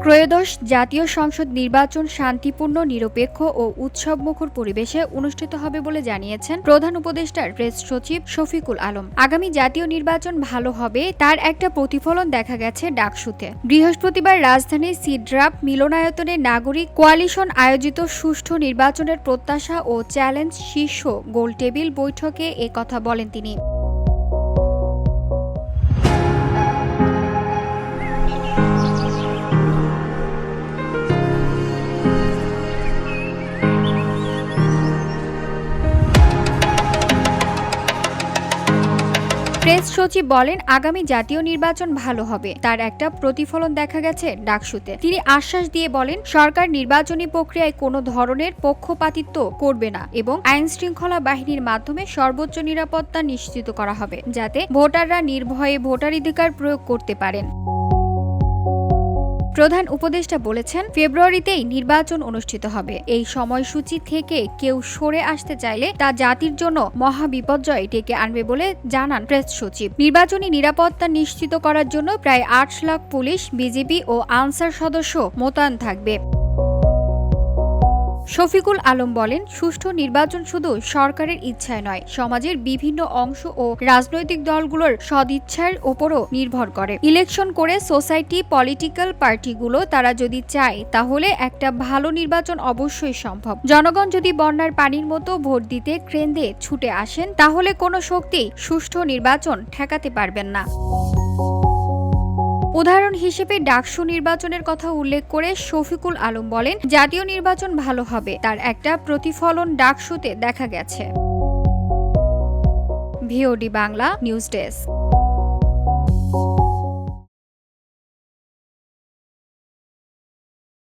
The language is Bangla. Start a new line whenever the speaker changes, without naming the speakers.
ত্রয়োদশ জাতীয় সংসদ নির্বাচন শান্তিপূর্ণ, নিরপেক্ষ ও উৎসবমুখর পরিবেশে অনুষ্ঠিত হবে বলে জানিয়েছেন প্রধান উপদেষ্টার প্রেস সচিব শফিকুল আলম। আগামী জাতীয় নির্বাচন ভালো হবে তার একটা প্রতিফলন দেখা গেছে ডাকসুতে। বৃহস্পতিবার রাজধানীর সিড্রাপ মিলনায়তনে নাগরিক কোয়ালিশন আয়োজিত সুষ্ঠু নির্বাচনের প্রত্যাশা ও চ্যালেঞ্জ শীর্ষ গোলটেবিল বৈঠকে এ কথা বলেন তিনি। প্রেস সচিব বলেন, আগামী জাতীয় নির্বাচন ভালো হবে তার একটা প্রতিফলন দেখা গেছে ডাকসুতে। তিনি আশ্বাস দিয়ে বলেন, সরকার নির্বাচনী প্রক্রিয়ায় কোনো ধরনের পক্ষপাতিত্ব করবে না এবং আইনশৃঙ্খলা বাহিনীর মাধ্যমে সর্বোচ্চ নিরাপত্তা নিশ্চিত করা হবে, যাতে ভোটাররা নির্ভয়ে ভোটাধিকার প্রয়োগ করতে পারেন। প্রধান উপদেষ্টা বলেছেন, ফেব্রুয়ারিতেই নির্বাচন অনুষ্ঠিত হবে। এই সময়সূচি থেকে কেউ সরে আসতে চাইলে তা জাতির জন্য মহাবিপর্যয় ডেকে আনবে বলে জানান প্রেস সচিব। নির্বাচনী নিরাপত্তা নিশ্চিত করার জন্য প্রায় ৮ লাখ পুলিশ, বিজিবি ও আনসার সদস্য মোতায়েন থাকবে। শফিকুল আলম বলেন, সুষ্ঠু নির্বাচন শুধু সরকারের ইচ্ছায় নয়, সমাজের বিভিন্ন অংশ ও রাজনৈতিক দলগুলোর সদিচ্ছার ওপরও নির্ভর করে। ইলেকশন করে সোসাইটি, পলিটিক্যাল পার্টিগুলো তারা যদি চায় তাহলে একটা ভালো নির্বাচন অবশ্যই সম্ভব। জনগণ যদি বন্যার পানির মতো ভোট দিতে কেন্দ্রে ছুটে আসেন তাহলে কোনো শক্তি সুষ্ঠু নির্বাচন ঠেকাতে পারবেন না। উদাহরণ হিসেবে ডাকসু নির্বাচনের কথা উল্লেখ করে শফিকুল আলম বলেন, জাতীয় নির্বাচন ভালো হবে তার একটা প্রতিফলন ডাকসুতে দেখা গেছে। VOD Bangla news desk.